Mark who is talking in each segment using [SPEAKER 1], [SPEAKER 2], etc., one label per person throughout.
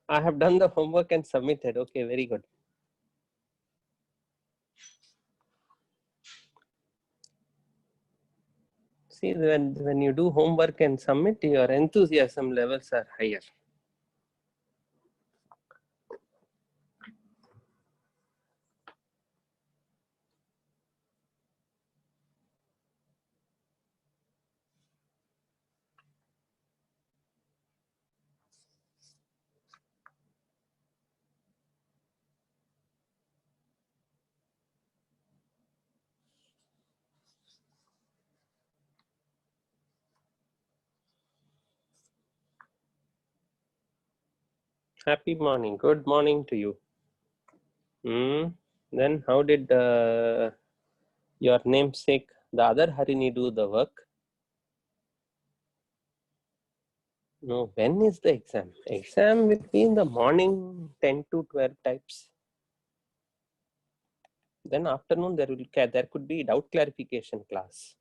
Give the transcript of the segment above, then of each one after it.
[SPEAKER 1] I have done the homework and submitted. Okay, very good. See, when you do homework and submit, your enthusiasm levels are higher. Happy morning. Good morning to you. Then how did your namesake, the other Harini, do the work? No, when is the exam? Exam will be in the morning, 10 to 12 types. Then afternoon there could be doubt clarification class.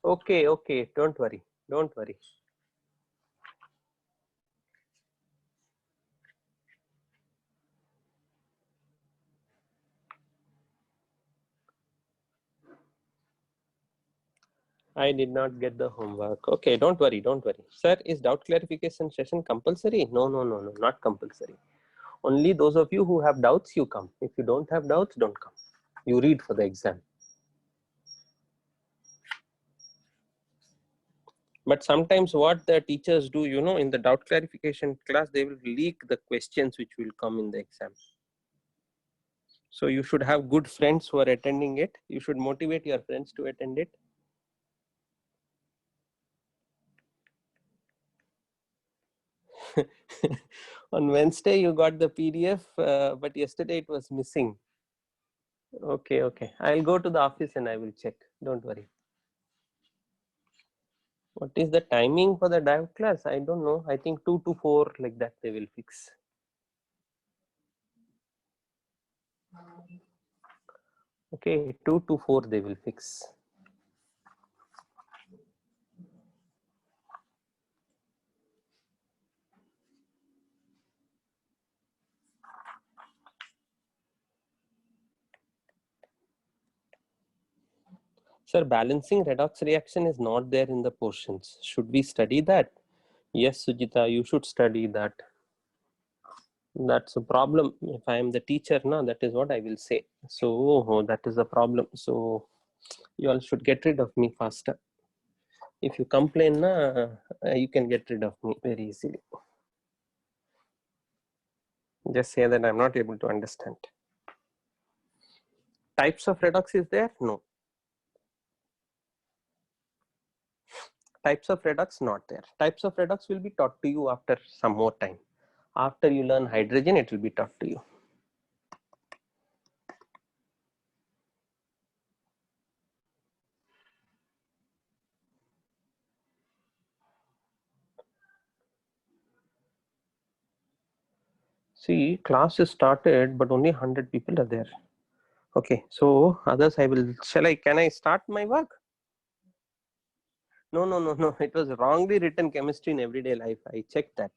[SPEAKER 1] Okay, don't worry. I did not get the homework. Okay, don't worry. Sir, is doubt clarification session compulsory? No, not compulsory. Only those of you who have doubts, you come. If you don't have doubts, don't come. You read for the exam. But sometimes what the teachers do, in the doubt clarification class, they will leak the questions which will come in the exam. So you should have good friends who are attending it. You should motivate your friends to attend it. On Wednesday, you got the PDF, but yesterday it was missing. Okay. I'll go to the office and I will check. Don't worry. What is the timing for the dive class? I don't know. I think 2 to 4 like that they will fix. Okay, 2 to 4 they will fix. Sir, balancing redox reaction is not there in the portions. Should we study that? Yes, Sujita, you should study that. That's a problem. If I am the teacher now, that is what I will say. So that is a problem. So you all should get rid of me faster. If you complain, you can get rid of me very easily. Just say that I'm not able to understand. Types of redox is there? No. Types of redox not there. Types of redox will be taught to you after some more time. After you learn hydrogen, it will be taught to you. See, class is started, but only 100 people are there. Okay, so others can I start my work? No. It was wrongly written chemistry in everyday life. I checked that.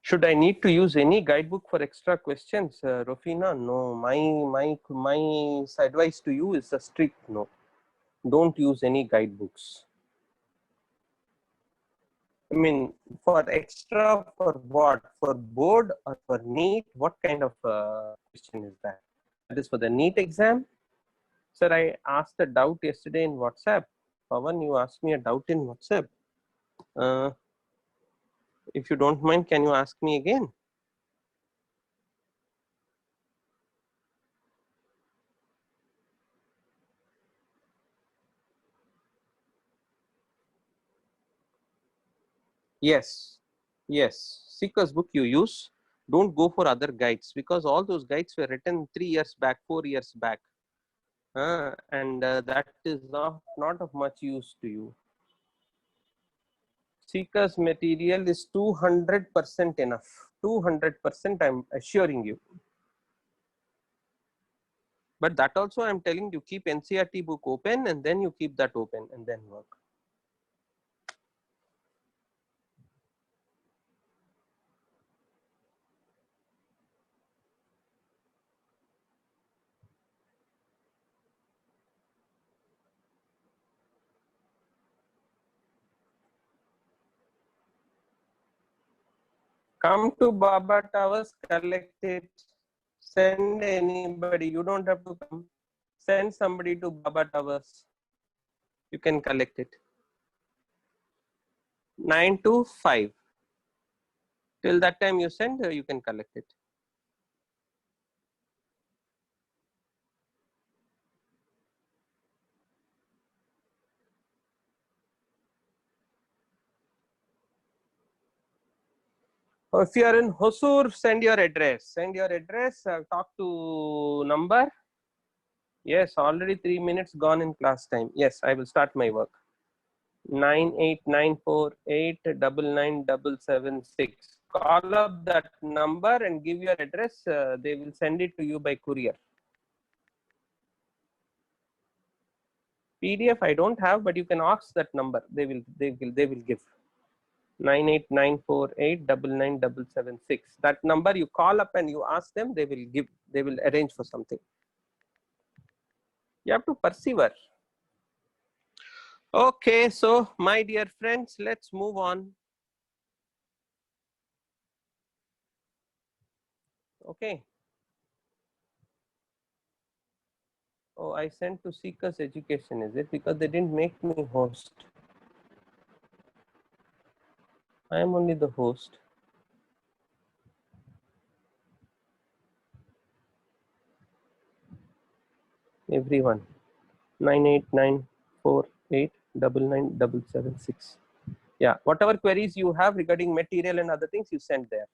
[SPEAKER 1] Should I need to use any guidebook for extra questions, Rofina? No, my advice to you is a strict no. Don't use any guidebooks. I mean, for extra, for what? For board or for NEET? What kind of question is that? That is for the NEET exam? Sir, I asked a doubt yesterday in WhatsApp. Pawan, you asked me a doubt in WhatsApp. Uh, if you don't mind, can you ask me again? Yes, yes. Seeker's book you use. Don't go for other guides because all those guides were written 3 years back, 4 years back. And that is not of much use to you. Seeker's material is 200% enough. 200%, I'm assuring you. But that also I'm telling you, keep NCERT book open and then you keep that open and then work. Come to Baba Towers, collect it. Send anybody. You don't have to come. Send somebody to Baba Towers. You can collect it. 9 to 5. Till that time you send, you can collect it. Or if you are in Hosur, send your address. Send your address. Talk to number. Yes, already 3 minutes gone in class time. Yes, I will start my work. 9894899776. Call up that number and give your address. They will send it to you by courier. PDF I don't have, but you can ask that number. They will give. 9894899776. That number you call up and you ask them. They will give. They will arrange for something. You have to persevere. Okay, so my dear friends, let's move on. Okay. Oh, I sent to Seekers Education, is it? Because they didn't make me host. I am only the host. Everyone. 9894899776. Yeah, whatever queries you have regarding material and other things, you send there.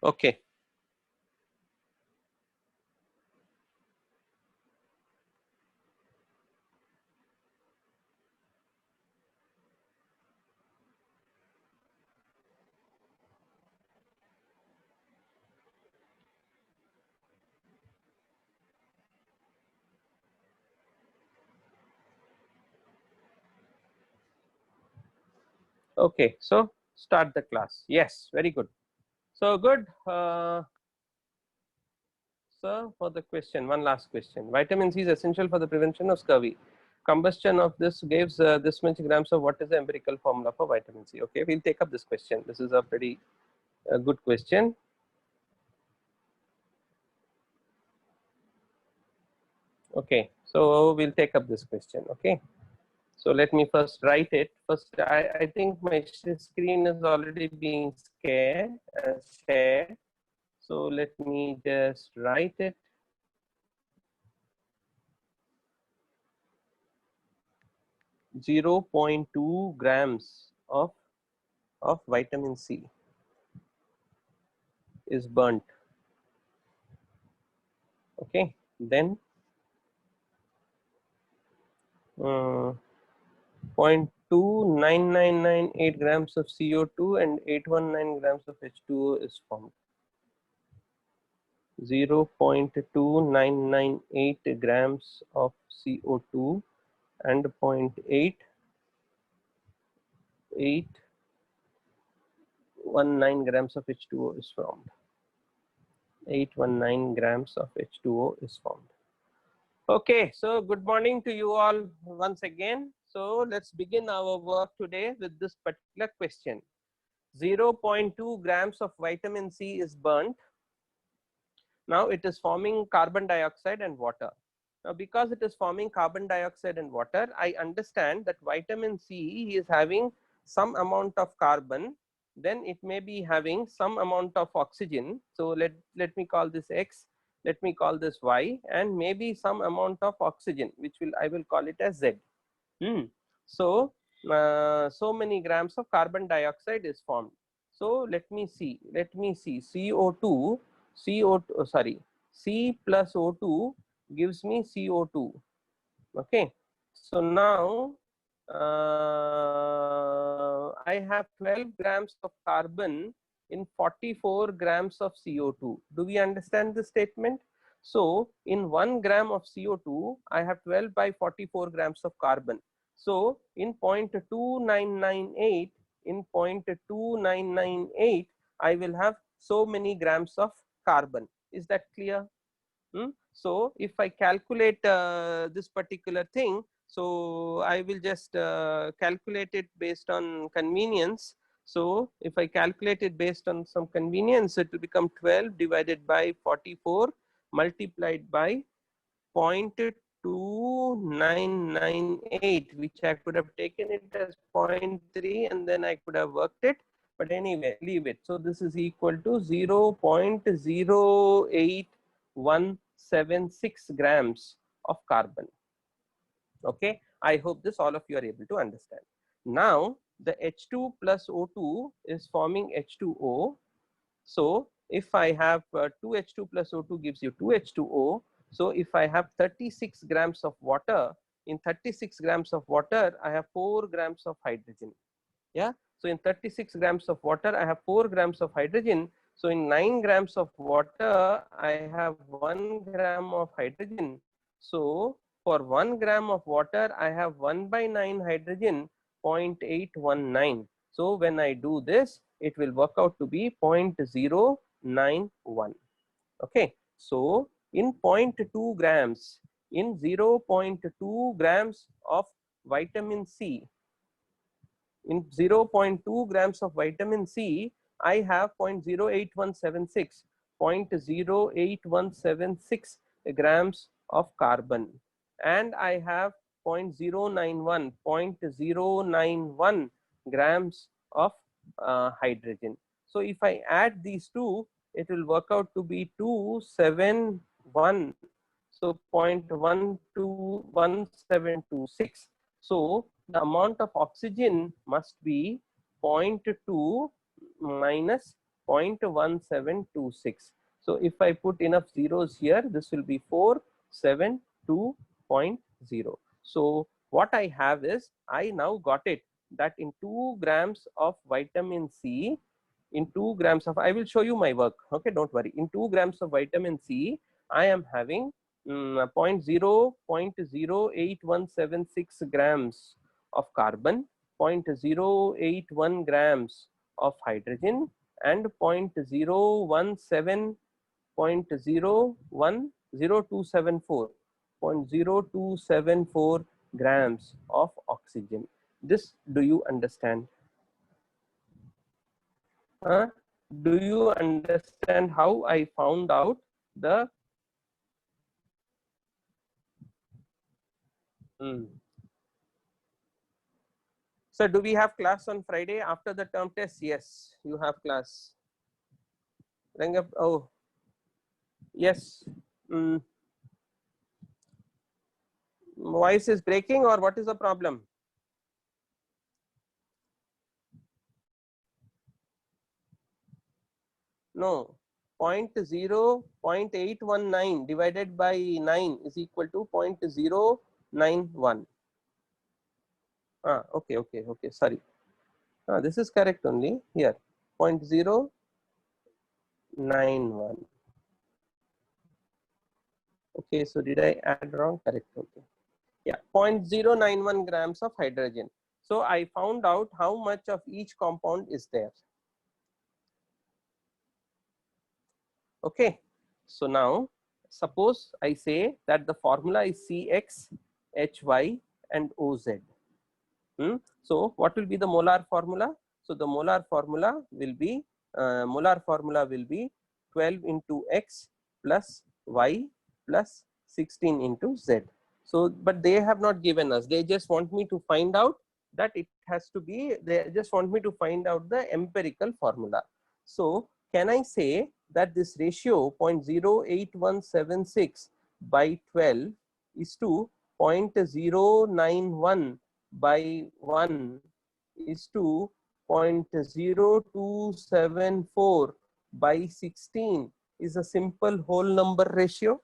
[SPEAKER 1] Okay. Okay, so start the class. Yes, very good. So good. So for the question, one last question. Vitamin C is essential for the prevention of scurvy. Combustion of this gives this much grams of what is the empirical formula for vitamin C? Okay, we'll take up this question. This is a pretty good question. Okay, so we'll take up this question. Okay, so let me first write it. First, I think my screen is already being shared. So let me just write it. .2 grams of vitamin C is burnt. Okay, then 0.29998 grams of CO2 and 819 grams of H2O is formed. 0.2998 grams of CO2 and 0.819 grams of H2O is formed. 819 grams of H2O is formed. Okay, so good morning to you all once again. So let's begin our work today with this particular question. 0.2 grams of vitamin C is burnt Now it is forming carbon dioxide and water. Now because it is forming carbon dioxide and water, I understand that vitamin C is having some amount of carbon, then it may be having some amount of oxygen. So let me call this X, let me call this Y, and maybe some amount of oxygen, which I will call it as Z. So so many grams of carbon dioxide is formed. So let me see CO2, sorry, C plus O2 gives me CO2. Okay, so now I have 12 grams of carbon in 44 grams of CO2. Do we understand this statement? So in 1 gram of CO2, I have 12 by 44 grams of carbon. So in 0.2998, I will have so many grams of carbon. Is that clear? So if I calculate this particular thing, so I will just calculate it based on convenience. So if I calculate it based on some convenience, it will become 12 divided by 44 multiplied by 0.2998, which I could have taken it as 0.3 and then I could have worked it. But anyway, leave it. So this is equal to 0.08176 grams of carbon. Okay, I hope this all of you are able to understand. Now the H2 plus O2 is forming H2O. So if I have 2H2 plus O2 gives you 2H2O. So if I have 36 grams of water, in 36 grams of water, I have 4 grams of hydrogen. Yeah. So in 36 grams of water, I have 4 grams of hydrogen. So in 9 grams of water, I have 1 gram of hydrogen. So for 1 gram of water, I have 1 by 9 hydrogen, 0.819. So when I do this, it will work out to be 0.091. Okay. So in 0.2 grams, in 0.2 grams of vitamin C, in 0.2 grams of vitamin C, I have 0.08176 grams of carbon, and I have 0.091 grams of hydrogen. So if I add these two, it will work out to be 271. So 0.121726. So the amount of oxygen must be 0.2 minus 0.1726. So if I put enough zeros here, this will be 472.0. So what I have is, I now got it that in 2 grams of vitamin C, in 2 grams of, I will show you my work. Okay, don't worry. In 2 grams of vitamin C, I am having 0.0817 grams of carbon, 0.081 grams of hydrogen, and 0.0274 grams of oxygen. This, do you understand? Do you understand how I found out the So do we have class on Friday after the term test? Yes, you have class. Rangap, oh, yes. Voice is breaking, or what is the problem? No, 0.819 divided by 9 is equal to 0.091. Okay, sorry. This is correct only here, 0.091. Okay, so did I add wrong? Correct, okay. Yeah, 0.091 grams of hydrogen. So I found out how much of each compound is there. Okay, so now suppose I say that the formula is CX, HY and OZ. So what will be the molar formula? So the molar formula will be 12 into X plus y plus 16 into z. So, but they have not given us, they just want me to find out that it has to be, they just want me to find out the empirical formula. So can I say that this ratio 0.08176 by 12 is to 0.091 by 1 is to 0.0274 by 16 is a simple whole number ratio?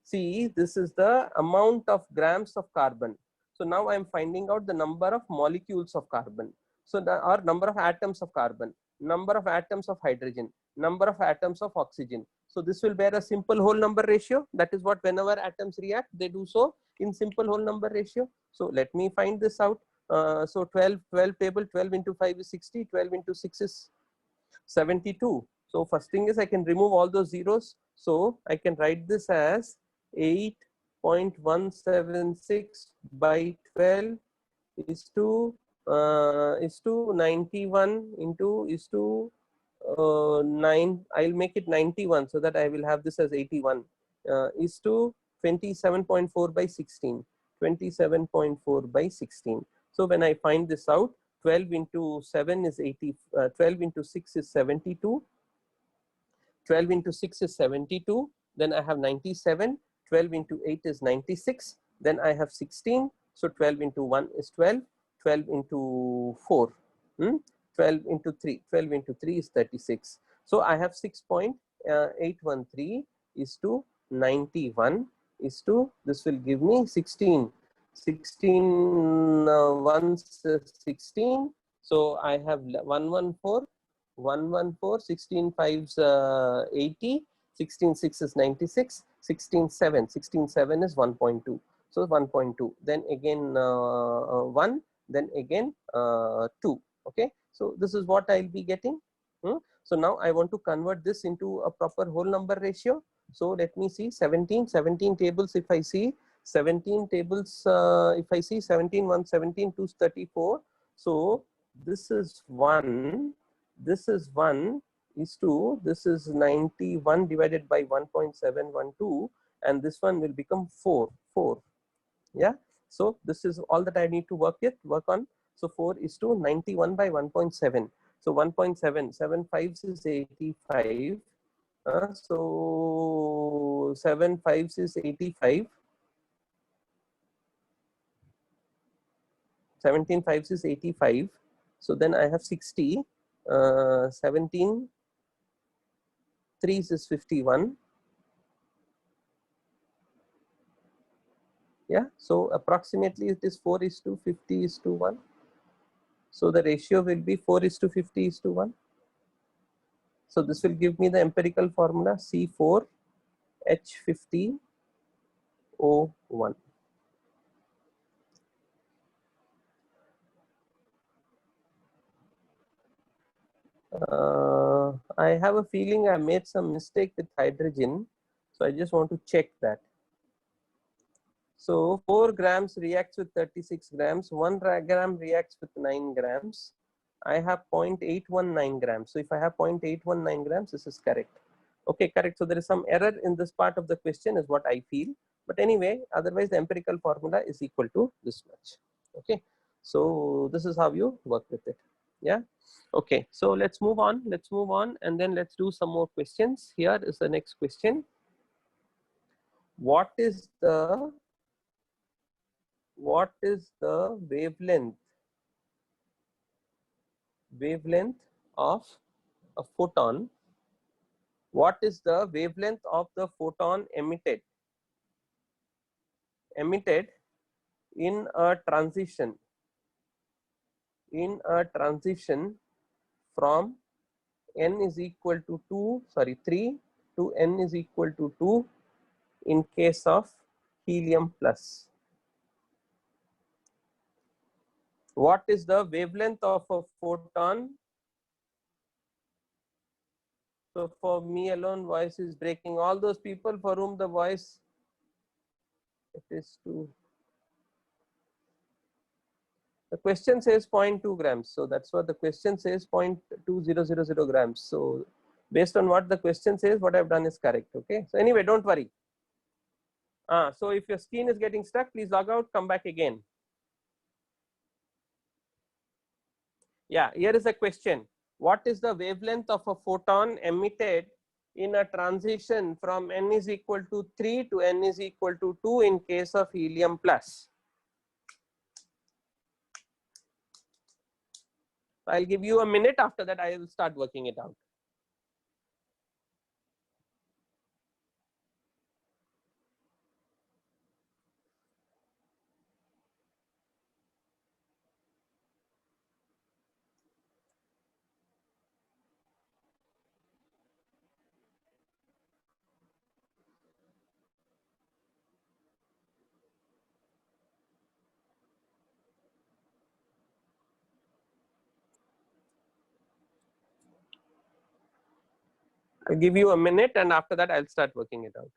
[SPEAKER 1] See, this is the amount of grams of carbon. So now I am finding out the number of molecules of carbon. So the or number of atoms of carbon, number of atoms of hydrogen, number of atoms of oxygen. So this will bear a simple whole number ratio. That is what whenever atoms react, they do so in simple whole number ratio. So let me find this out. So 12 table, 12 into 5 is 60, 12 into 6 is 72. So first thing is I can remove all those zeros. So I can write this as 8.176 by 12 is to 91 into is to 9. I'll make it 91 so that I will have this as 81 is to 27.4 by 16. 27.4 by 16. So when I find this out, 12 into 7 is 80, 12 into 6 is 72, 12 into 6 is 72, then I have 97, 12 into 8 is 96, then I have 16, so 12 into 1 is 12, 12 into 4, 12 into 3, 12 into 3 is 36. So I have 6.813 is to 91 is to, this will give me 16. 16 once 16, so I have 114, 114, 16 5s 80, 16 6 is 96, 16 7, 16 7 is 1.2, so 1.2, then again 1, then again 2. Okay, so this is what I'll be getting. So now I want to convert this into a proper whole number ratio. So let me see 17 tables. If I see 17 tables, if I see 17 1 17 2 is 34, so this is 1, this is 1 is 2, this is 91 divided by 1.712, and this one will become 4. Yeah, so this is all that I need to work on. So 4 is to 91 by 1.7, so 1.7 7 5s is 85, so 7 5s is 85, 17 5s is 85, so then I have 60, 17 3s is 51. Yeah, so approximately it is 4 is to 50 is to 1. So the ratio will be 4 is to 50 is to 1. So this will give me the empirical formula C4H50O1. I have a feeling I made some mistake with hydrogen, so I just want to check that. So 4 grams reacts with 36 grams, 1 gram reacts with 9 grams. I have 0.819 grams. So if I have 0.819 grams, this is correct. Okay, correct. So there is some error in this part of the question is what I feel. But anyway, otherwise the empirical formula is equal to this much. Okay, so this is how you work with it. Yeah. Okay, so let's move on. Let's move on and then let's do some more questions. Here is the next question. What is the wavelength of a photon? What is the wavelength of the photon emitted in a transition from n is equal to 3 to n is equal to 2 in case of helium plus? What is the wavelength of a photon? So for me alone, voice is breaking. All those people for whom the voice, it is 2. The question says 0.2 grams. So that's what the question says, 0.2000 grams. So Based on what the question says, what I've done is correct. Okay. So anyway, don't worry. So if your screen is getting stuck, please log out, come back again. Yeah, here is a question. What is the wavelength of a photon emitted in a transition from n is equal to 3 to n is equal to 2 in case of helium plus? I'll give you a minute. After that, I will start working it out. I'll give you a minute, and after that, I'll start working it out.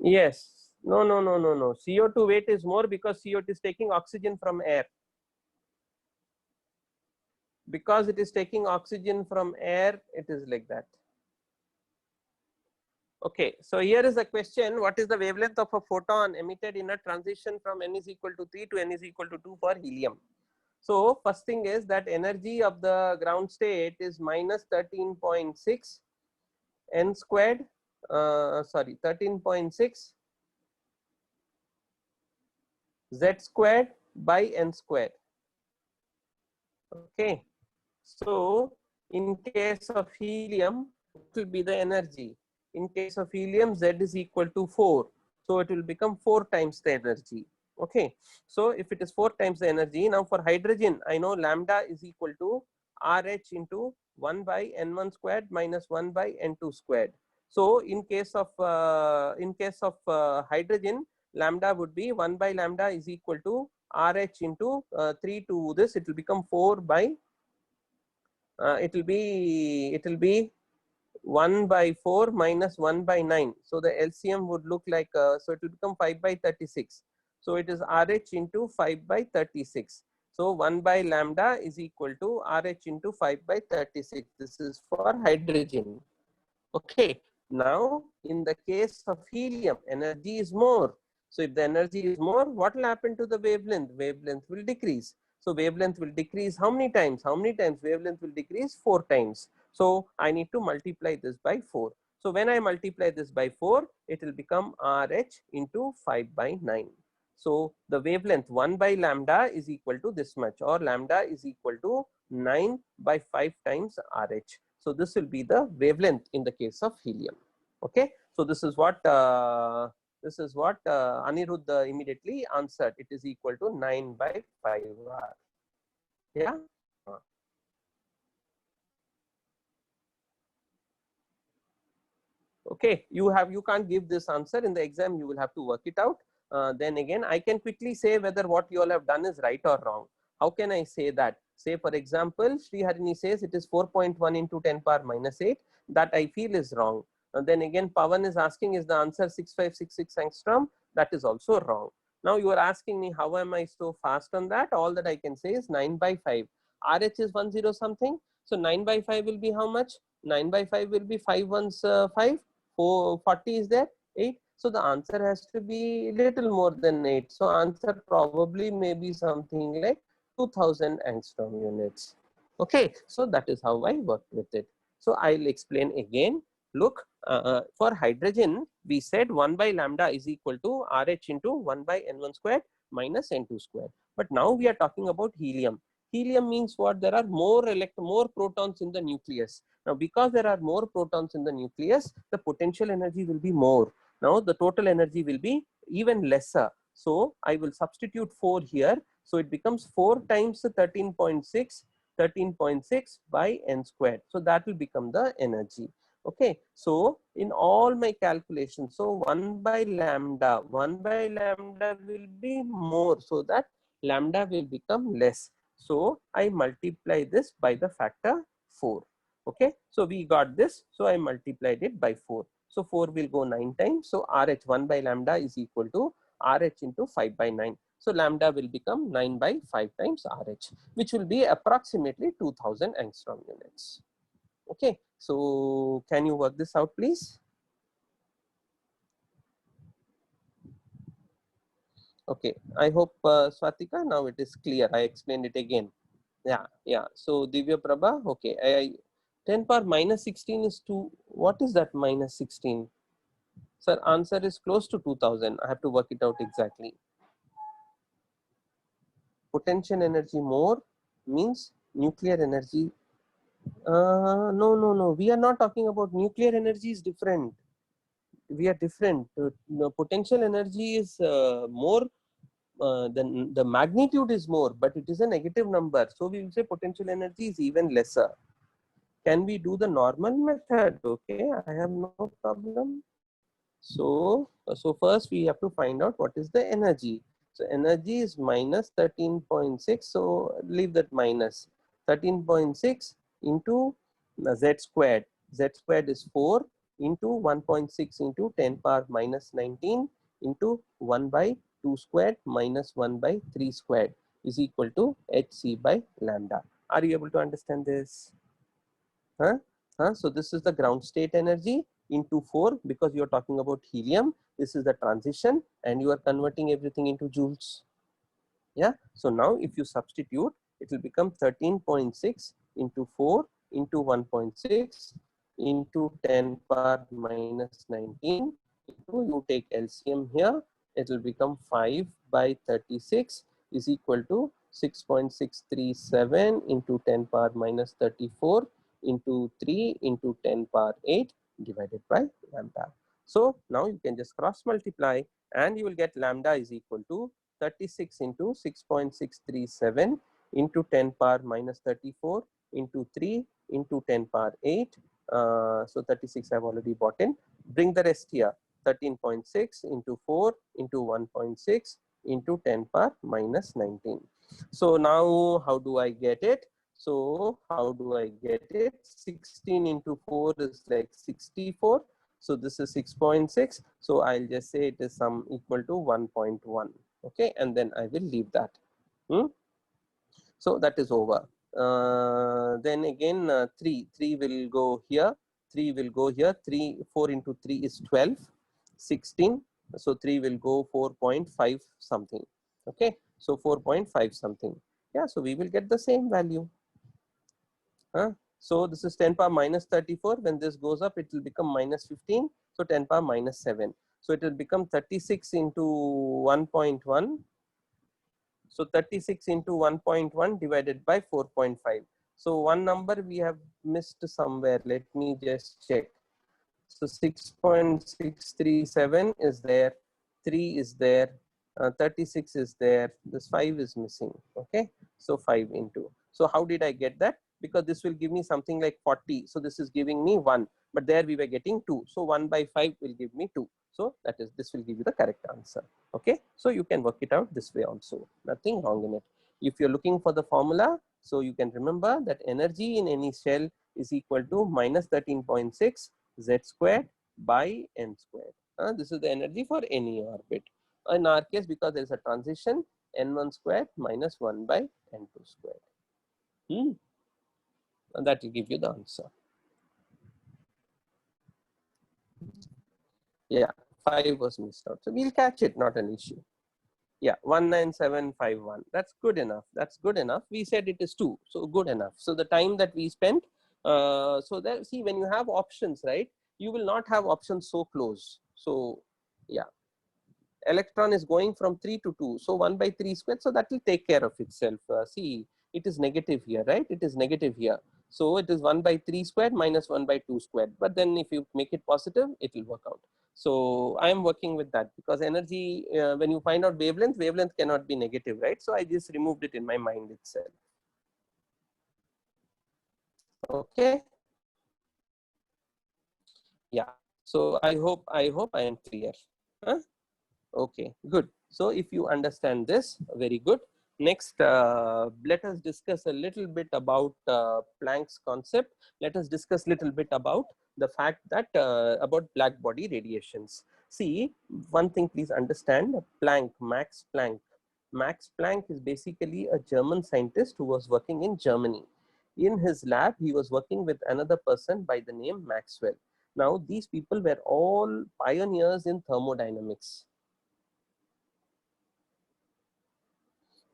[SPEAKER 1] Yes. No. CO2 weight is more because CO2 is taking oxygen from air. Because it is taking oxygen from air, it is like that. Okay, so here is a question. What is the wavelength of a photon emitted in a transition from n is equal to 3 to n is equal to 2 for helium? So first thing is that energy of the ground state is minus 13.6 n squared, 13.6 z squared by n squared. Okay, so in case of helium, it will be the energy. In case of helium, Z is equal to 4. So it will become 4 times the energy. Okay. So if it is 4 times the energy, now for hydrogen, I know lambda is equal to RH into 1 by N1 squared minus 1 by N2 squared. So in case of hydrogen, lambda would be 1 by lambda is equal to RH into 3 to this. It will become 4 by it will be 1 by 4 minus 1 by 9. So the LCM would look like, so it will become 5 by 36. So it is RH into 5 by 36. So 1 by lambda is equal to RH into 5 by 36. This is for hydrogen. Okay. Now, in the case of helium, energy is more. So if the energy is more, what will happen to the wavelength? Wavelength will decrease. So wavelength will decrease how many times? How many times? Wavelength will decrease 4 times. So I need to multiply this by 4. So when I multiply this by 4, it will become RH into 5 by 9. So the wavelength 1 by lambda is equal to this much, or lambda is equal to 9 by 5 times RH. So this will be the wavelength in the case of helium. Okay. So this is what Anirudh immediately answered. It is equal to 9 by 5R. Yeah. Okay, you can't give this answer in the exam. You will have to work it out. Then again, I can quickly say whether what you all have done is right or wrong. How can I say that? Say for example, Sri Harini says it is 4.1 into 10 power minus 8. That I feel is wrong. And then again, Pawan is asking, is the answer 6566 angstrom? That is also wrong. Now you are asking me, how am I so fast on that? All that I can say is 9 by 5. RH is 10 something. So 9 by 5 will be how much? 9 by 5 will be 5 ones 5. 40 is there, 8. So the answer has to be little more than 8. So answer probably may be something like 2000 angstrom units. Okay, so that is how I worked with it. So I'll explain again. Look, for hydrogen, we said 1 by lambda is equal to RH into 1 by N1 squared minus N2 squared. But now we are talking about helium. Helium means what? There are more protons in the nucleus. Now, because there are more protons in the nucleus, the potential energy will be more. Now, the total energy will be even lesser. So, I will substitute 4 here. So, it becomes 4 times 13.6 by n squared. So, that will become the energy. Okay, so in all my calculations, so 1 by lambda will be more, so that lambda will become less. So I multiply this by the factor 4. Okay, so we got this, so I multiplied it by 4. So 4 will go 9 times. So RH 1 by lambda is equal to RH into 5 by 9. So lambda will become 9 by 5 times RH, which will be approximately 2000 angstrom units. Okay, so can you work this out, please? Okay, I hope Swatika, now it is clear. I explained it again. Yeah. So Divya Prabha, okay. 10 power minus 16 is 2. What is that minus 16? Sir, answer is close to 2000. I have to work it out exactly. Potential energy more means nuclear energy. No. We are not talking about nuclear energy is different. We are different. Potential energy is more. The magnitude is more, but it is a negative number. So we will say potential energy is even lesser. Can we do the normal method? Okay, I have no problem. So first we have to find out what is the energy. So energy is minus 13.6. So leave that minus 13.6 into z squared. Z squared is 4 into 1.6 into 10 power minus 19 into 1 by 2 squared minus 1 by 3 squared is equal to hc by lambda. Are you able to understand this? So this is the ground state energy into 4, because you are talking about helium. This is the transition and you are converting everything into joules. Yeah. So now if you substitute, it will become 13.6 into 4 into 1.6 into 10 power minus 19 into, you take LCM here, it will become 5 by 36 is equal to 6.637 into 10 power minus 34 into 3 into 10 power 8 divided by lambda. So now you can just cross multiply and you will get lambda is equal to 36 into 6.637 into 10 power minus 34 into 3 into 10 power 8. So 36 I've already bought in. Bring the rest here. 13.6 into 4 into 1.6 into 10 power minus 19. So now how do I get it? So how do I get it? 16 into 4 is like 64. So this is 6.6. So I'll just say it is some equal to 1.1. Okay, and then I will leave that. So that is over. Then again 3 will go here, 3 will go here, 4 into 3 is 12, 16. So 3 will go 4.5 something. Okay, so 4.5 something. Yeah, so we will get the same value. So this is 10 power minus 34. When this goes up, it will become minus 15. So 10 power minus 7. So it will become 36 into 1.1. So 36 into 1.1 divided by 4.5. So one number we have missed somewhere. Let me just check. So 6.637 is there, 3 is there, 36 is there, this 5 is missing. Okay, so 5 into. So how did I get that? Because this will give me something like 40. So this is giving me 1, but there we were getting 2. So 1 by 5 will give me 2. So that is, this will give you the correct answer. Okay, so you can work it out this way also. Nothing wrong in it. If you're looking for the formula, so you can remember that energy in any shell is equal to minus 13.6 z squared by n squared. This is the energy for any orbit. In our case, because there is a transition, n1 squared minus 1 by n2 squared. And that will give you the answer. Yeah, 5 was missed out. So we'll catch it, not an issue. Yeah, 19751. That's good enough. That's good enough. We said it is 2, so good enough. So the time that we spent, so that, see, when you have options, right, you will not have options so close. So yeah, electron is going from 3 to 2, so 1 by 3 squared, so that will take care of itself. See, it is negative here, right? It is negative here, so it is 1 by 3 squared minus 1 by 2 squared, but then if you make it positive, it will work out. So I am working with that, because energy, when you find out wavelength cannot be negative, right? So I just removed it in my mind itself. Okay, Yeah. So I hope I am clear. Huh? Okay, good. So if you understand this, very good. Next, let us discuss a little bit about Planck's concept. Let us discuss a little bit about the fact that about black body radiations. See, one thing please understand, Planck, Max Planck. Max Planck is basically a German scientist who was working in Germany. In his lab, he was working with another person by the name Maxwell. Now, these people were all pioneers in thermodynamics.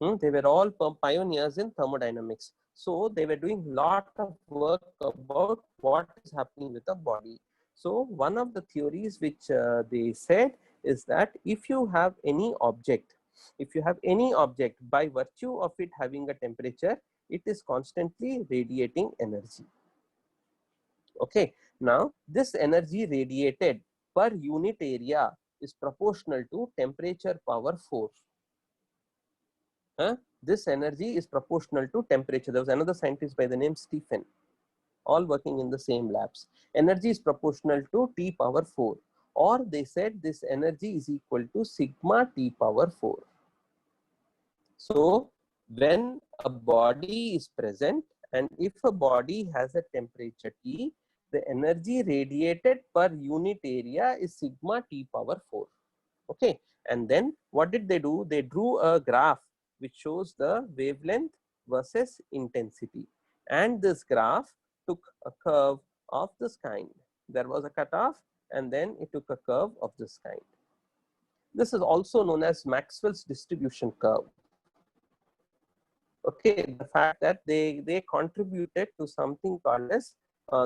[SPEAKER 1] They were all pioneers in thermodynamics. So they were doing a lot of work about what is happening with the body. So one of the theories which they said is that if you have any object, by virtue of it having a temperature, it is constantly radiating energy. Okay. Now this energy radiated per unit area is proportional to temperature power 4. This energy is proportional to temperature. There was another scientist by the name Stephen, all working in the same labs. Energy is proportional to T power 4, or they said this energy is equal to sigma T power 4. So when a body is present and if a body has a temperature T, the energy radiated per unit area is sigma T power 4. Okay. And then what did they do? They drew a graph which shows the wavelength versus intensity. And this graph took a curve of this kind. There was a cutoff and then it took a curve of this kind. This is also known as Maxwell's distribution curve. Okay, the fact that they contributed to something called as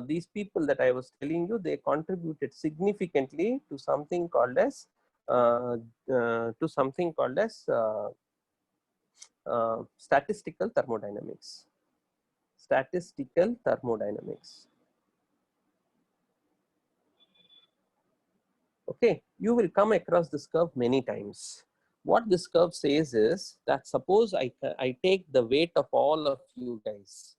[SPEAKER 1] these people that I was telling you, they contributed significantly to something called as uh, statistical thermodynamics. Statistical thermodynamics. Okay, you will come across this curve many times. What this curve says is that suppose I take the weight of all of you guys.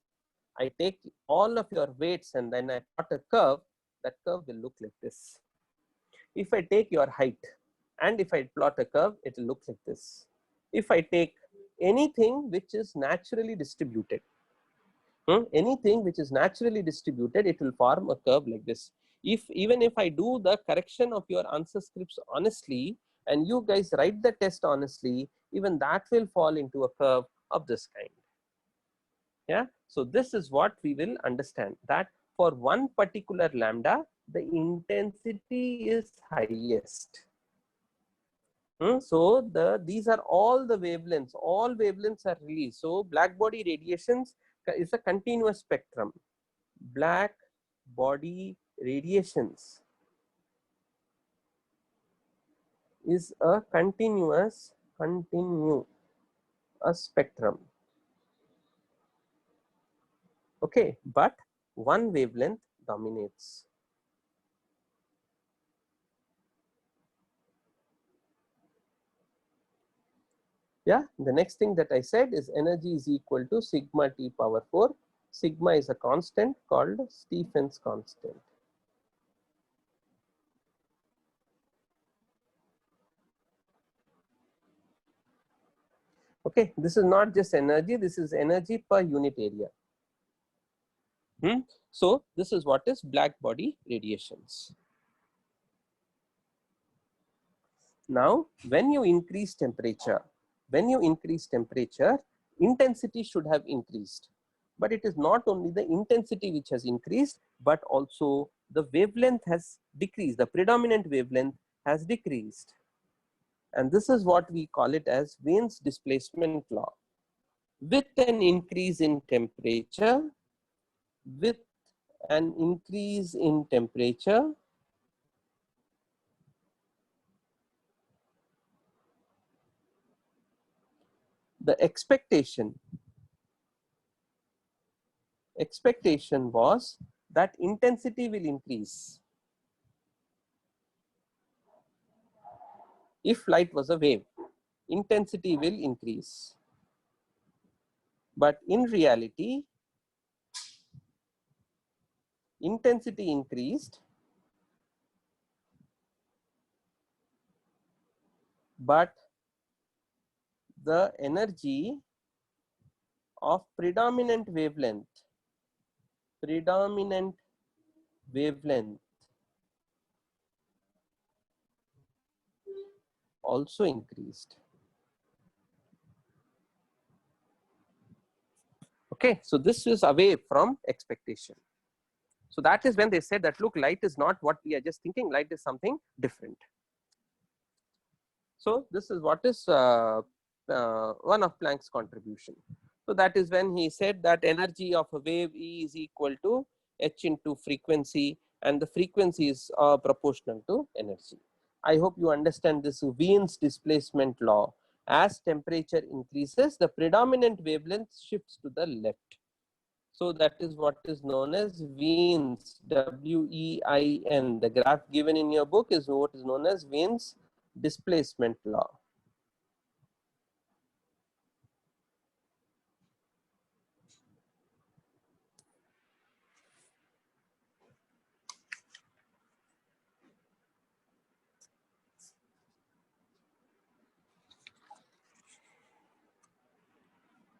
[SPEAKER 1] I take all of your weights and then I plot a curve. That curve will look like this. If I take your height and if I plot a curve, it will look like this. If I take anything which is naturally distributed, anything which is naturally distributed, it will form a curve like this. Even if I do the correction of your answer scripts honestly, and you guys write the test honestly, even that will fall into a curve of this kind. Yeah. So this is what we will understand, that for one particular lambda, the intensity is highest. So these are all the wavelengths. All wavelengths are released. So black body radiations is a continuous spectrum. Black body radiations is a continuous spectrum. Okay, but one wavelength dominates. Yeah, the next thing that I said is energy is equal to sigma T power 4. Sigma is a constant called Stephen's constant. Okay, this is not just energy, this is energy per unit area. So this is what is black body radiations. Now, when you increase temperature, intensity should have increased. But it is not only the intensity which has increased, but also the wavelength has decreased. The predominant wavelength has decreased. And this is what we call it as Wien's displacement law. With an increase in temperature, the expectation was that intensity will increase. If light was a wave, intensity will increase. But in reality, intensity increased, but the energy of predominant wavelength also increased. Okay, so this is away from expectation. So that is when they said that, look, light is not what we are just thinking, light is something different. So this is what is one of Planck's contribution. So that is when he said that energy of a wave E is equal to h into frequency, and the frequency is proportional to energy. I hope you understand this Wien's displacement law. As temperature increases, the predominant wavelength shifts to the left. So that is what is known as Wien's, W-E-I-N. The graph given in your book is what is known as Wien's displacement law.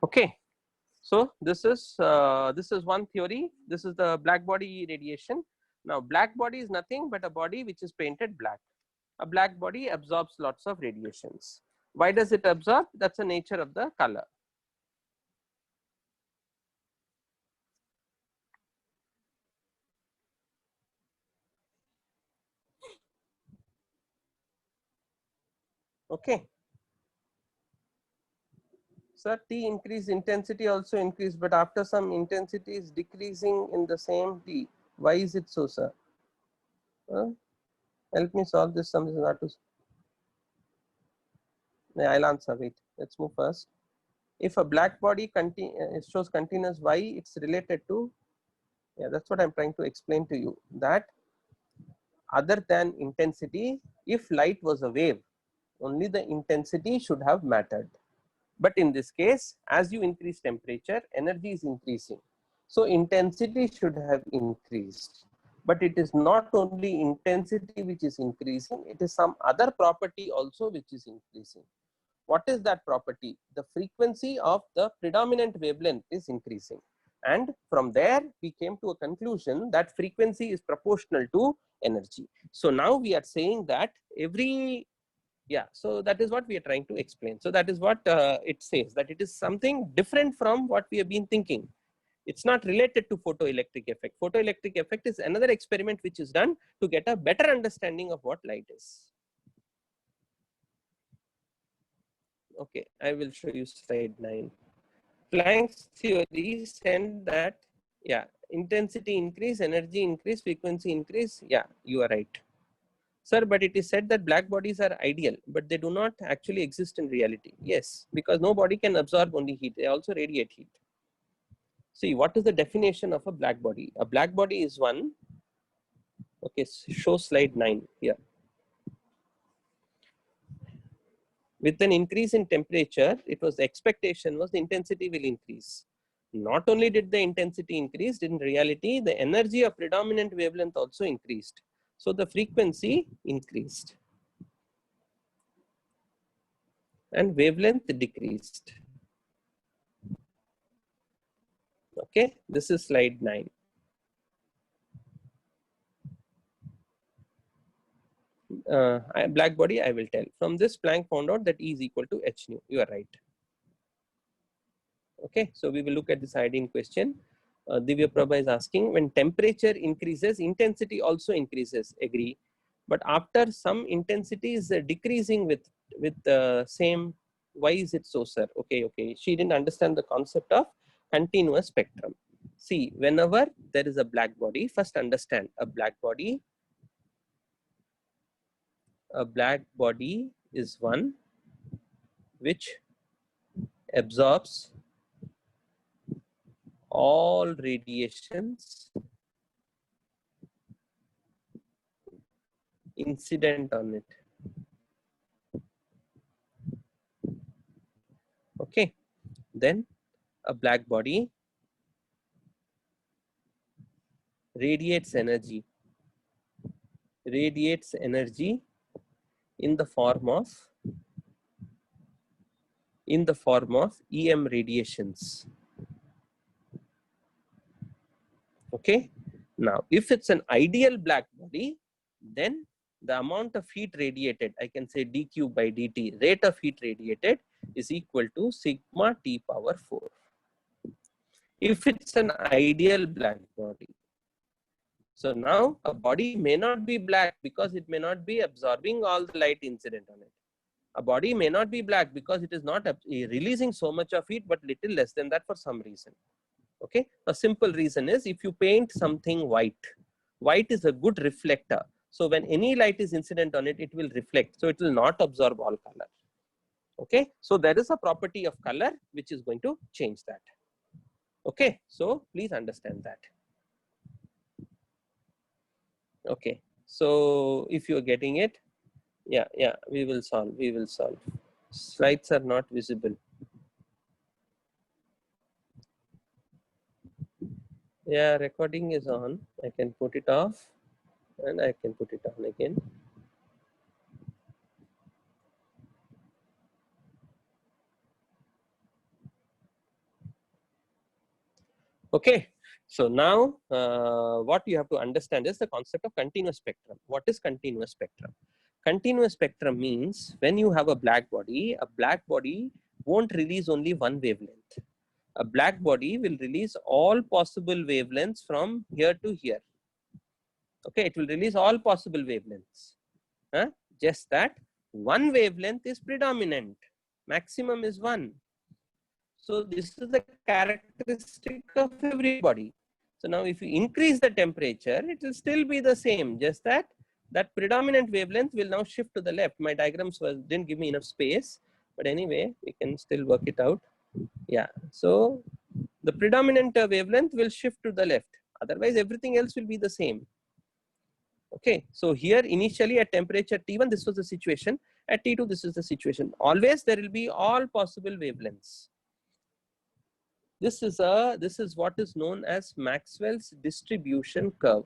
[SPEAKER 1] Okay, so this is one theory. This is the black body radiation. Now, black body is nothing but a body which is painted black. A black body absorbs lots of radiations. Why does it absorb? That's the nature of the color. Okay. Sir, T increase, intensity also increase, but after some intensity is decreasing in the same T. Why is it so, sir? Help me solve this. Something not to. I'll answer. Wait, let's move first. If a black body it shows continuous Y, it's related to, yeah, that's what I'm trying to explain to you, that other than intensity, if light was a wave, only the intensity should have mattered. But in this case, as you increase temperature, energy is increasing. So intensity should have increased. But it is not only intensity which is increasing, it is some other property also which is increasing. What is that property? The frequency of the predominant wavelength is increasing. And from there, we came to a conclusion that frequency is proportional to energy. So now we are saying that so that is what we are trying to explain. So that is what it says, that it is something different from what we have been thinking. It's not related to photoelectric effect. Photoelectric effect is another experiment which is done to get a better understanding of what light is. Okay, I will show you slide 9. Planck's theory said that, yeah, intensity increase, energy increase, frequency increase. Yeah, you are right. Sir, but it is said that black bodies are ideal, but they do not actually exist in reality. Yes, because no body can absorb only heat. They also radiate heat. See, what is the definition of a black body? A black body is one. Okay, show slide 9 here. With an increase in temperature, it was the expectation was the intensity will increase. Not only did the intensity increase, in reality, the energy of predominant wavelength also increased. So the frequency increased and wavelength decreased. Okay, this is slide 9. Black body, I will tell. From this, Planck found out that E is equal to h nu. You are right. Okay, so we will look at this iodine question. Divya Prabha is asking, when temperature increases, intensity also increases. Agree. But after some intensity is decreasing with same, why is it so, sir? Okay. She didn't understand the concept of continuous spectrum. See, whenever there is a black body, first understand a black body is one which absorbs all radiations incident on it. Okay, then a black body radiates energy in the form of in the form of EM radiations. Okay. Now, if it's an ideal black body, then the amount of heat radiated, I can say dQ by dt, rate of heat radiated, is equal to sigma T power 4. If it's an ideal black body. So now a body may not be black because it may not be absorbing all the light incident on it. A body may not be black because it is not releasing so much of heat, but little less than that for some reason. Okay, a simple reason is if you paint something white, white is a good reflector. So when any light is incident on it, it will reflect. So it will not absorb all color. Okay, so there is a property of color which is going to change that. Okay, so please understand that. Okay, so if you are getting it, yeah, we will solve. Slides are not visible. Yeah, recording is on. I can put it off and I can put it on again. Okay, so now what you have to understand is the concept of continuous spectrum. What is continuous spectrum? Continuous spectrum means when you have a black body won't release only one wavelength. A black body will release all possible wavelengths from here to here. Okay, it will release all possible wavelengths. Just that one wavelength is predominant. Maximum is one. So this is the characteristic of everybody. So now if you increase the temperature, it will still be the same, just that that predominant wavelength will now shift to the left. My diagrams didn't give me enough space, but anyway, we can still work it out. Yeah, so the predominant wavelength will shift to the left. Otherwise, everything else will be the same. Okay, so here initially at temperature T1, this was the situation. At T2, this is the situation. Always there will be all possible wavelengths. This is what is known as Maxwell's distribution curve.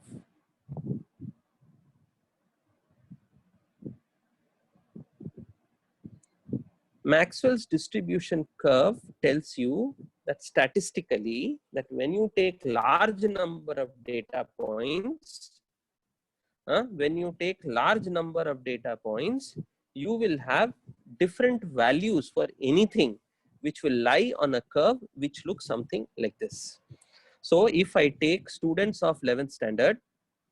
[SPEAKER 1] Maxwell's distribution curve tells you that statistically that when you take large number of data points, you will have different values for anything which will lie on a curve which looks something like this. So if I take students of 11th standard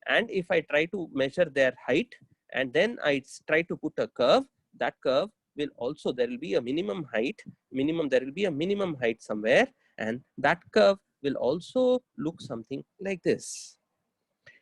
[SPEAKER 1] and if I try to measure their height and then I try to put a curve, that curve will also, there will be a minimum height, there will be a minimum height somewhere, and that curve will also look something like this.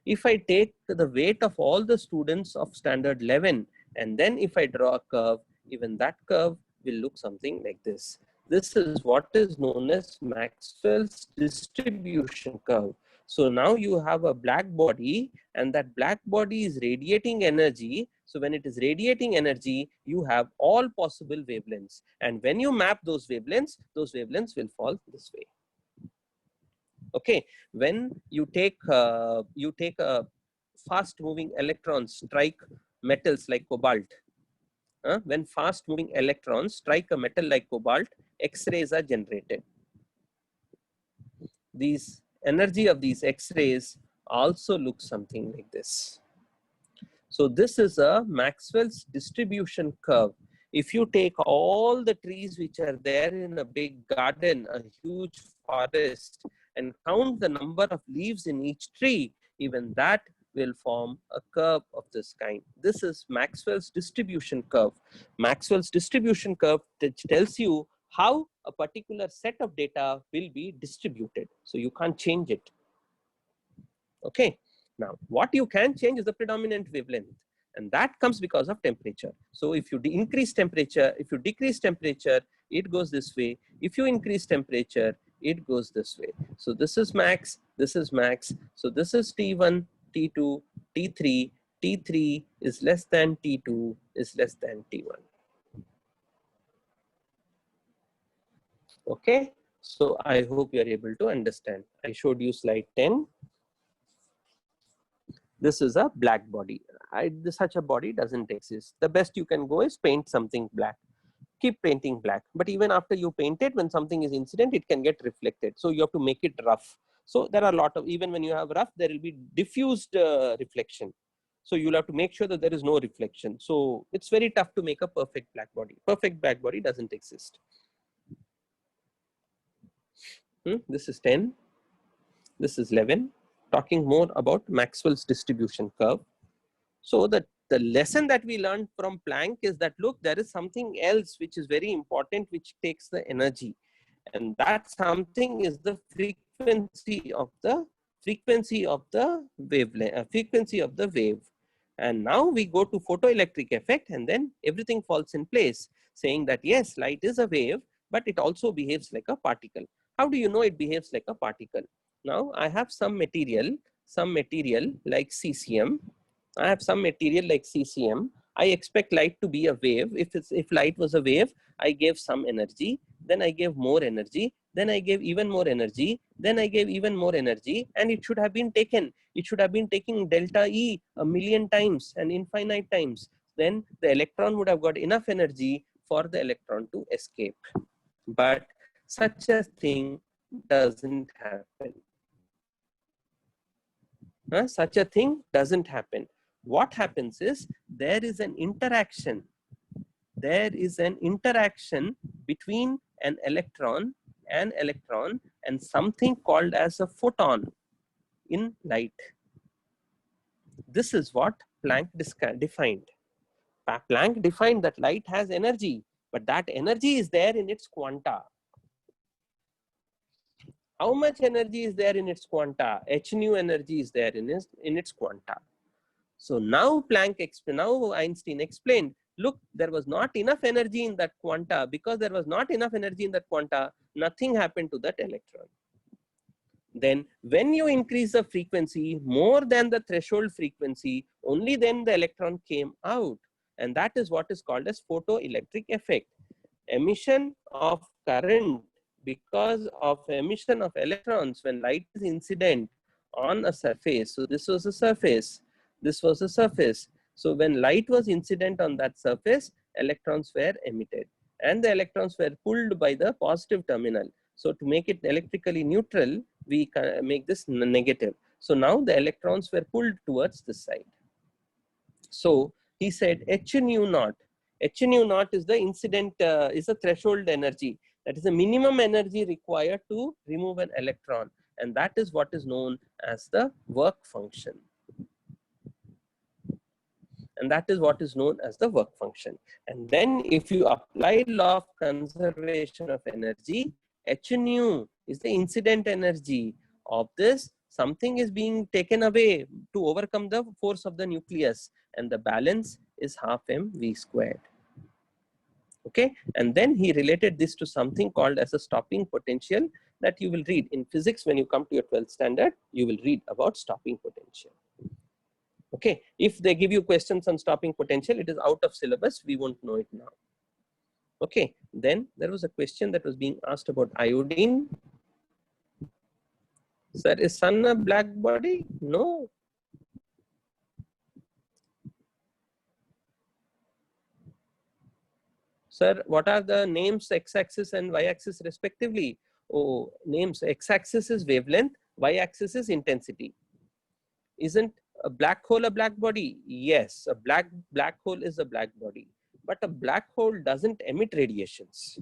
[SPEAKER 1] If I take the weight of all the students of standard 11 and then if I draw a curve, even that curve will look something like this. This is what is known as Maxwell's distribution curve. So now you have a black body and that black body is radiating energy. So when it is radiating energy, you have all possible wavelengths. And when you map those wavelengths will fall this way. Okay, when you take a fast moving electrons strike metals like cobalt, when fast moving electrons strike a metal like cobalt, X-rays are generated. These energy of these X-rays also look something like this. So this is a Maxwell's distribution curve. If you take all the trees which are there in a big garden, a huge forest, and count the number of leaves in each tree, even that will form a curve of this kind. This is Maxwell's distribution curve. Maxwell's distribution curve tells you how a particular set of data will be distributed. So you can't change it. Okay. Now, what you can change is the predominant wavelength, and that comes because of temperature. So if you increase temperature, if you decrease temperature, it goes this way. If you increase temperature, it goes this way. So this is max, this is max. So this is T1, T2, T3. T3 is less than T2 is less than T1. Okay, so I hope you are able to understand. I showed you slide 10. This is a black body. Such a body doesn't exist. The best you can go is paint something black. keep painting black. But even after you paint it, when something is incident, it can get reflected. So you have to make it rough. So there are a lot of, even when you have rough, there will be diffused reflection. So you'll have to make sure that there is no reflection. So it's very tough to make a perfect black body. Perfect black body doesn't exist. This is 10. This is 11. Talking more about Maxwell's distribution curve. So the lesson that we learned from Planck is that, look, there is something else which is very important, which takes the energy. And that something is the frequency of the wavelength, frequency of the wave. And now we go to photoelectric effect, and then everything falls in place, saying that yes, light is a wave, but it also behaves like a particle. How do you know it behaves like a particle? Now I have some material like CCM. I have some material like CCM. I expect light to be a wave. If light was a wave, I gave some energy, then I gave more energy, then I gave even more energy, then I gave even more energy, and it should have been taken. It should have been taking delta E a million times and infinite times. Then the electron would have got enough energy for the electron to escape. But such a thing doesn't happen. Such a thing doesn't happen. What happens is there is an interaction. There is an interaction between an electron and something called as a photon in light. This is what Planck defined. Planck defined that light has energy, but that energy is there in its quanta. How much energy is there in its quanta? H nu energy is there in its quanta. So now Einstein explained, look, there was not enough energy in that quanta. Because there was not enough energy in that quanta, nothing happened to that electron. Then when you increase the frequency more than the threshold frequency, only then the electron came out. And that is what is called as photoelectric effect. Emission of current because of emission of electrons when light is incident on a surface. So this was a surface. This was a surface. So when light was incident on that surface, electrons were emitted. And the electrons were pulled by the positive terminal. So to make it electrically neutral, we can make this negative. So now the electrons were pulled towards this side. So he said H nu naught. H nu naught is the incident, is a threshold energy. That is the minimum energy required to remove an electron. And that is what is known as the work function. And that is what is known as the work function. And then if you apply law of conservation of energy, H nu is the incident energy of this. Something is being taken away to overcome the force of the nucleus, and the balance is half mv squared. Okay, and then he related this to something called as a stopping potential that you will read in physics when you come to your 12th standard. You will read about stopping potential. Okay, if they give you questions on stopping potential, it is out of syllabus. We won't know it now. Okay, then there was a question that was being asked about iodine. Sir, is sun a black body? No. Sir, what are the names x-axis and y-axis respectively? Oh, names. X-axis is wavelength, y-axis is intensity. Isn't a black hole a black body? Yes, a black hole is a black body. But a black hole doesn't emit radiations.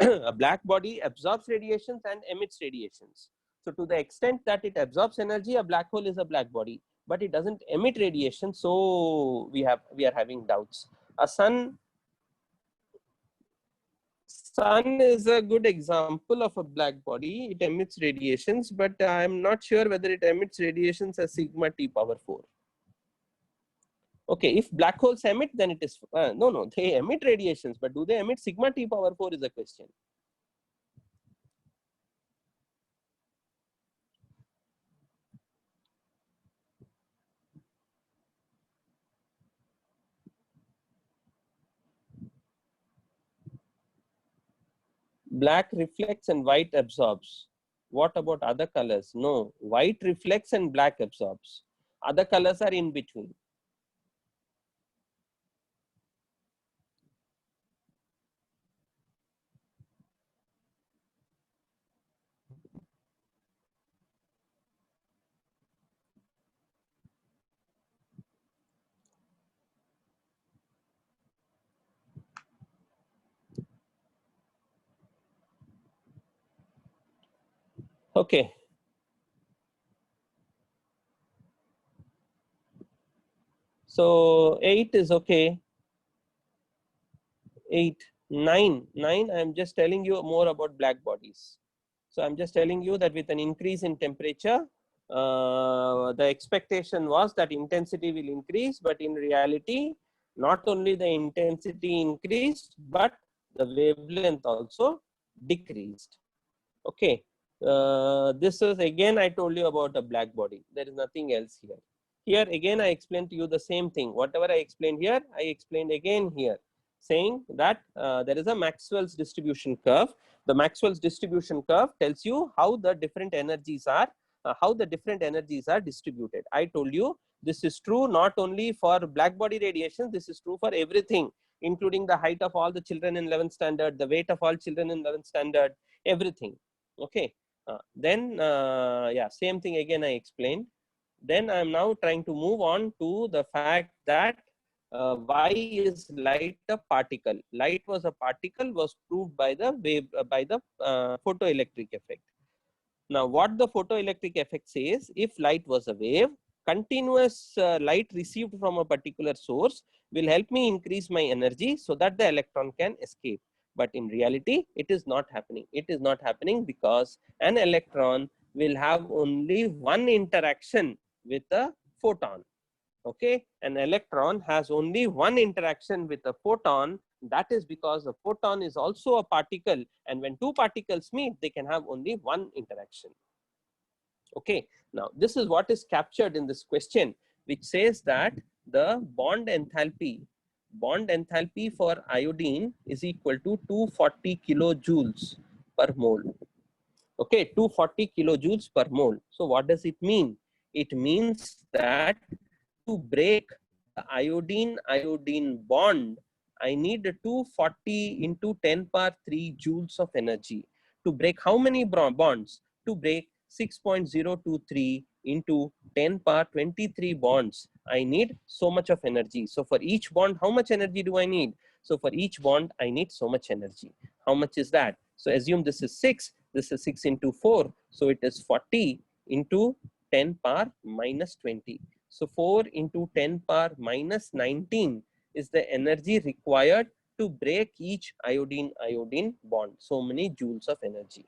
[SPEAKER 1] A black body absorbs radiations and emits radiations. So to the extent that it absorbs energy, a black hole is a black body, but it doesn't emit radiation. So we are having doubts. A sun is a good example of a black body. It emits radiations, but I'm not sure whether it emits radiations as sigma t power 4. Okay, if black holes emit, then it is no, they emit radiations, but do they emit sigma t power 4 is a question. Black reflects and white absorbs. What about other colors? No, white reflects and black absorbs. Other colors are in between. Okay. So 8 is okay. 8, 9, 9. I'm just telling you more about black bodies. So I'm just telling you that with an increase in temperature, the expectation was that intensity will increase, but in reality, not only the intensity increased, but the wavelength also decreased. Okay. This is again, I told you about a black body. There is nothing else here. Here again, I explained to you the same thing. Whatever I explained here, I explained again here, saying that there is a Maxwell's distribution curve. The Maxwell's distribution curve tells you how the different energies are, distributed. I told you this is true not only for black body radiation, this is true for everything, including the height of all the children in 11th standard, the weight of all children in 11th standard, everything. Okay. Then yeah, same thing again I explained. Then I'm now trying to move on to the fact that why is light a particle? Light was a particle was proved by the wave, by the photoelectric effect. Now, what the photoelectric effect says, if light was a wave, continuous light received from a particular source will help me increase my energy so that the electron can escape. But in reality, it is not happening. It is not happening because an electron will have only one interaction with a photon. Okay, an electron has only one interaction with a photon. That is because a photon is also a particle, and when two particles meet, they can have only one interaction. Okay, now this is what is captured in this question, which says that the bond enthalpy for iodine is equal to 240 kilojoules per mole. Okay, 240 kilojoules per mole. So what does it mean? It means that to break the iodine bond, I need 240 into 10 power 3 joules of energy. To break how many bonds? To break 6.023 into 10 power 23 bonds, I need so much of energy. So for each bond, how much energy do I need? So for each bond, I need so much energy. How much is that? So assume this is 6. This is 6 into 4. So it is 40 into 10 power minus 20. So 4 into 10 power minus 19 is the energy required to break each iodine bond. So many joules of energy.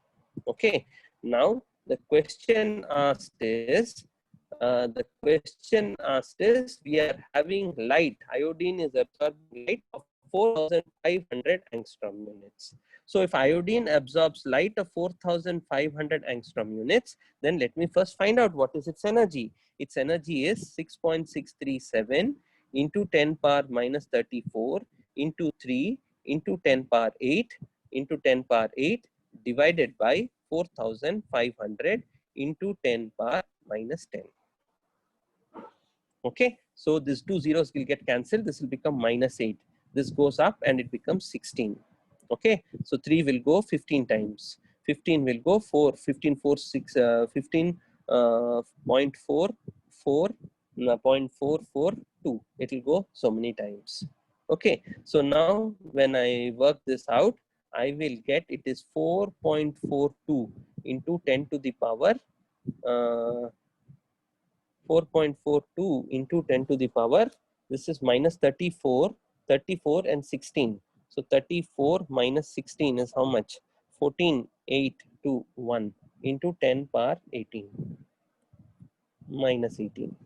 [SPEAKER 1] Okay. Now the question asked is, we are having light. Iodine is absorbing light of 4,500 angstrom units. So if iodine absorbs light of 4,500 angstrom units, then let me first find out what is its energy. Its energy is 6.637 into 10 power minus 34 into 3 into 10 power 8 into 10 power 8 divided by 4,500 into 10 power minus 10. Okay, so these two zeros will get cancelled. This will become minus 8. This goes up and it becomes 16. Okay, so 3 will go 15 times. 15 will go 4, 15, 4, 6, 15, 0.442. It will go so many times. Okay, so now when I work this out, I will get it is 4.42 into 10 to the power 4.42 into 10 to the power, this is minus 34, 34 and 16. So 34 minus 16 is how much? 14, 8 to 1 into 10 power 18 minus 18.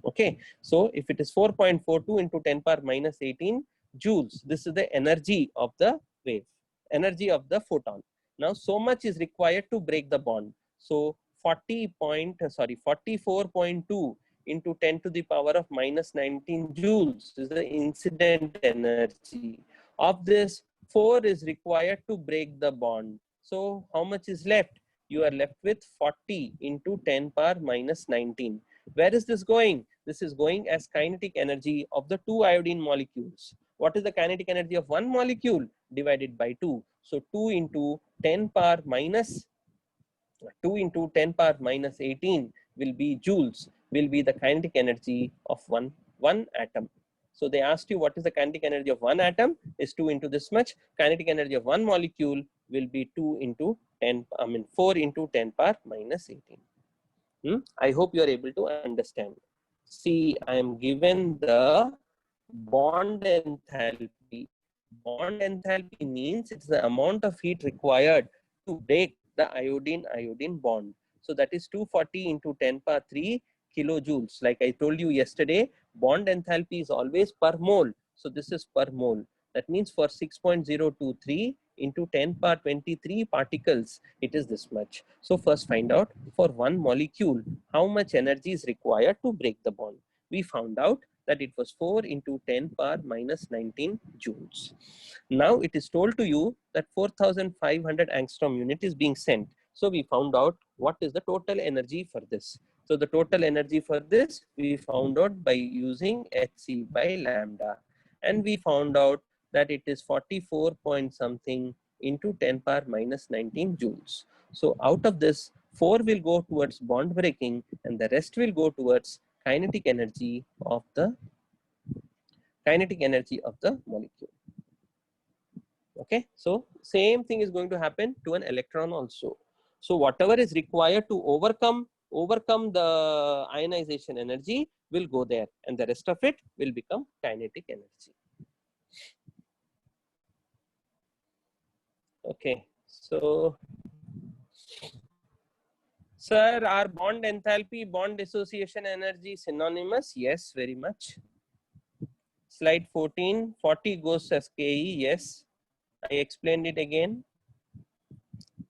[SPEAKER 1] Okay, so if it is 4.42 into 10 power minus 18 joules, this is the energy of the wave, energy of the photon. Now so much is required to break the bond. So 44.2 into 10 to the power of minus 19 joules is the incident energy. Of this, 4 is required to break the bond. So how much is left? You are left with 40 into 10 power minus 19. Where is this going? This is going as kinetic energy of the two iodine molecules. What is the kinetic energy of one molecule? Divided by 2. So 2 into 10 power minus 18 will be joules, will be the kinetic energy of one atom. So they asked you what is the kinetic energy of one atom is 2 into this much. Kinetic energy of one molecule will be 2 into 10, 4 into 10 power minus 18. I hope you are able to understand. See, I am given the bond enthalpy. Bond enthalpy means it's the amount of heat required to break the iodine-iodine bond. So that is 240 into 10 power 3 kilojoules. Like I told you yesterday, bond enthalpy is always per mole. So this is per mole. That means for 6.023 into 10 power 23 particles, it is this much. So first find out for one molecule, how much energy is required to break the bond. We found out that it was 4 into 10 power minus 19 joules. Now it is told to you that 4,500 angstrom unit is being sent. So we found out what is the total energy for this. So the total energy for this we found out by using Hc by lambda. And we found out that it is 44 point something into 10 power minus 19 joules. So out of this, 4 will go towards bond breaking and the rest will go towards kinetic energy of the molecule. Okay, so same thing is going to happen to an electron also. So whatever is required to overcome the ionization energy will go there, and the rest of it will become kinetic energy. Okay, so sir, are bond enthalpy, bond dissociation energy synonymous? Yes, very much. Slide 14, 40 goes as Ke, yes. I explained it again.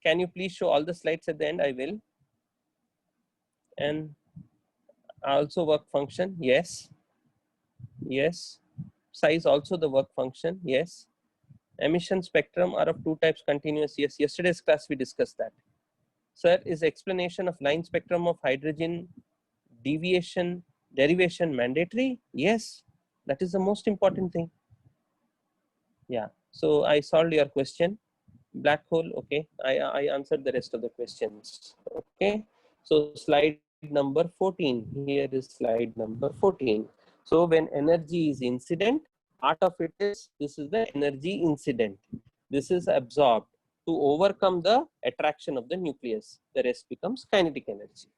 [SPEAKER 1] Can you please show all the slides at the end? I will. And also work function, yes. Yes. Size also the work function, yes. Emission spectrum are of two types, continuous, yes. Yesterday's class we discussed that. Sir, is explanation of line spectrum of hydrogen derivation mandatory? Yes, that is the most important thing. Yeah, so I solved your question. Black hole, okay. I answered the rest of the questions. Okay, so slide number 14. Here is slide number 14. So when energy is incident, part of it is, this is the energy incident. This is absorbed to overcome the attraction of the nucleus. The rest becomes kinetic energy.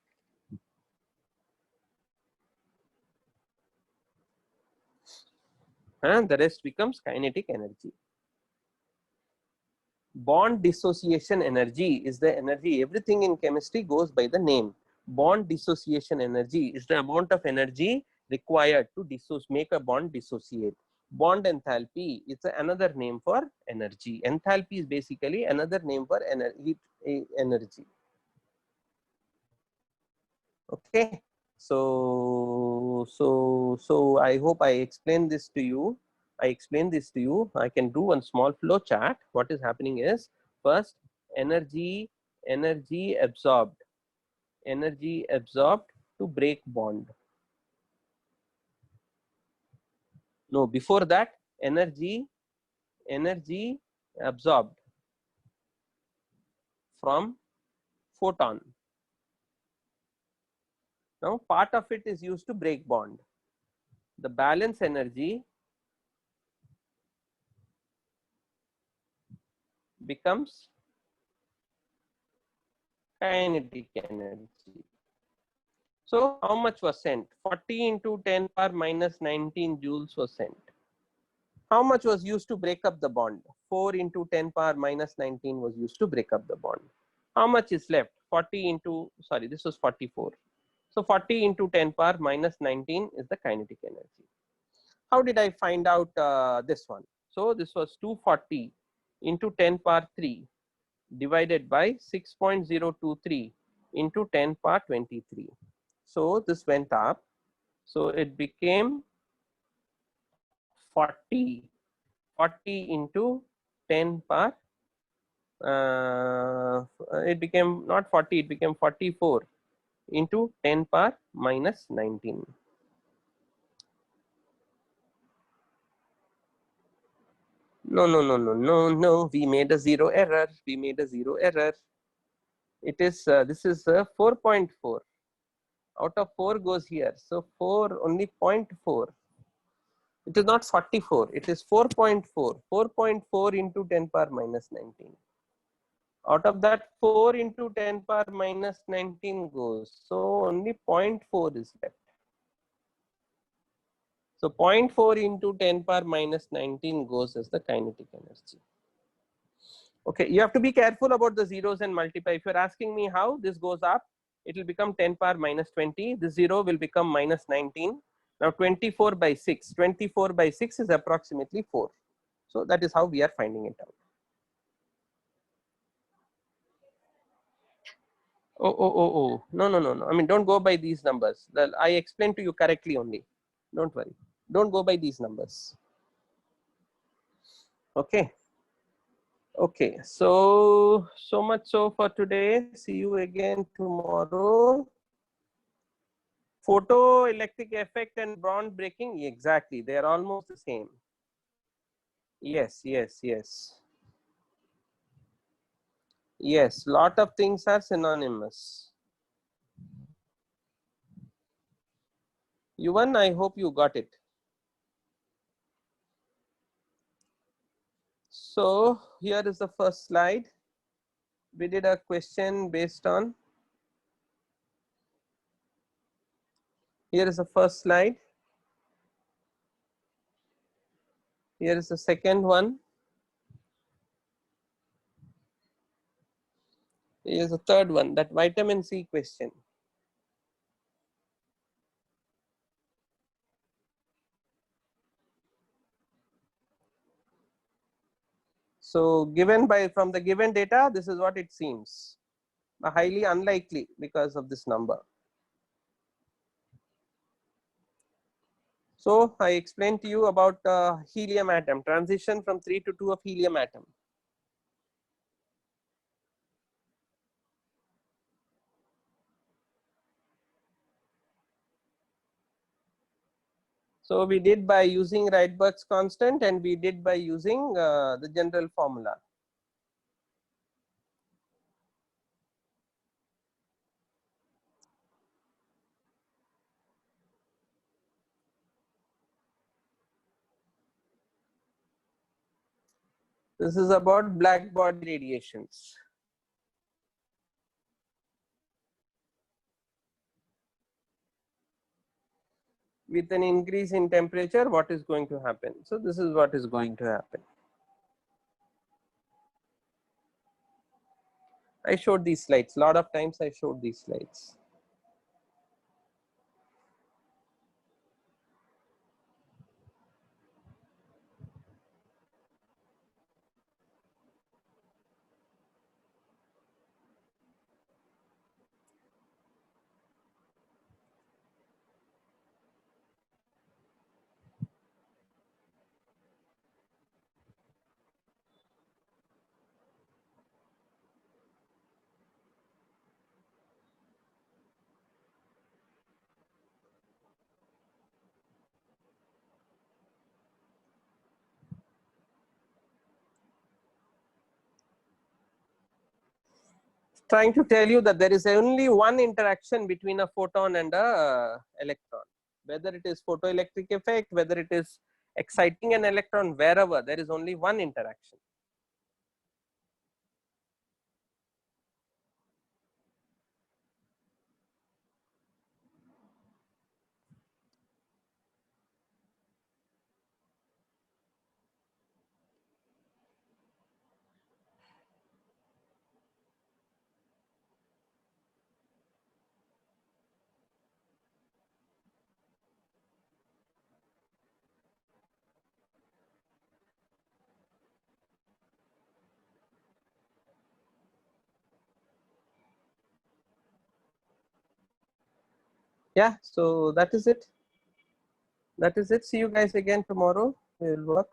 [SPEAKER 1] And the rest becomes kinetic energy. Bond dissociation energy is the energy. Everything in chemistry goes by the name. Bond dissociation energy is the amount of energy required to make a bond dissociate. Bond enthalpy is another name for energy. Enthalpy is basically another name for energy. Okay, so I hope I explained this to you. I can do one small flow chart. What is happening is, first energy absorbed to break bond. No, before that, energy absorbed from photon. Now part of it is used to break bond. The balance energy becomes kinetic energy. So how much was sent? 40 into 10 power minus 19 joules was sent. How much was used to break up the bond? 4 into 10 power minus 19 was used to break up the bond. How much is left? 40 into, sorry, this was 44. So 40 into 10 power minus 19 is the kinetic energy. How did I find out this one? So this was 240 into 10 power 3 divided by 6.023 into 10 power 23. So this went up. So it became 40 into 10 power. It became not 40, it became 44 into 10 power minus 19. No. We made a zero error. It is, this is 4.4. Out of 4 goes here. So 4, only 0.4 It is not 44. It is 4.4. 4.4 into 10 power minus 19. Out of that, 4 into 10 power minus 19 goes. So only 0.4 is left. So 0.4 into 10 power minus 19 goes as the kinetic energy. Okay, you have to be careful about the zeros and multiply. If you're asking me how this goes up, it will become 10 power minus 20. The 0 will become minus 19. Now 24 by 6. 24 by 6 is approximately 4. So that is how we are finding it out. Oh. No. I mean, don't go by these numbers. I explained to you correctly only. Don't worry. Don't go by these numbers. Okay. Okay. So much so for today. See you again tomorrow. Photoelectric effect and bond breaking. Exactly. They are almost the same. Yes. Yes. Lot of things are synonymous. Yuvan, I hope you got it. So here is the first slide. We did a question based on, here is the first slide. Here is the second one. Here is the third one, that vitamin C question. So given from the given data, this is what it seems. Highly unlikely because of this number. So I explained to you about helium atom, transition from 3 to 2 of helium atom. So we did by using Rydberg's constant, and we did by using the general formula. This is about black body radiations. With an increase in temperature, what is going to happen? So this is what is going to happen. I showed these slides. A lot of times I showed these slides. Trying to tell you that there is only one interaction between a photon and a electron. Whether it is photoelectric effect, whether it is exciting an electron, wherever, there is only one interaction. Yeah, so that is it. That is it. See you guys again tomorrow. We will work.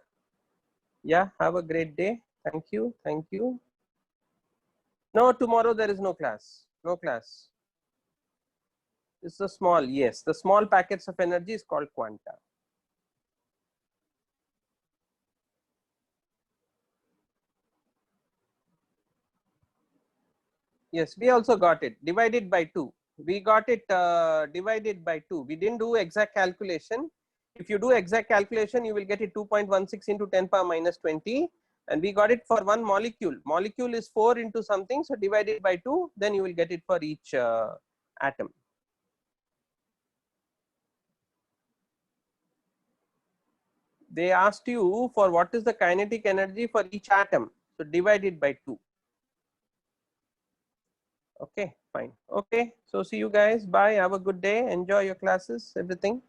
[SPEAKER 1] Yeah, have a great day. Thank you. Thank you. No, tomorrow there is no class. No class. It's a small, yes. The small packets of energy is called quanta. Yes, we also got it divided by 2. We got it divided by 2. We didn't do exact calculation. If you do exact calculation, you will get it 2.16 into 10 power minus 20. And we got it for one molecule. Molecule is 4 into something, so divide it by 2, then you will get it for each atom. They asked you for what is the kinetic energy for each atom, so divide it by 2. Okay, fine. Okay, so see you guys. Bye. Have a good day. Enjoy your classes, everything.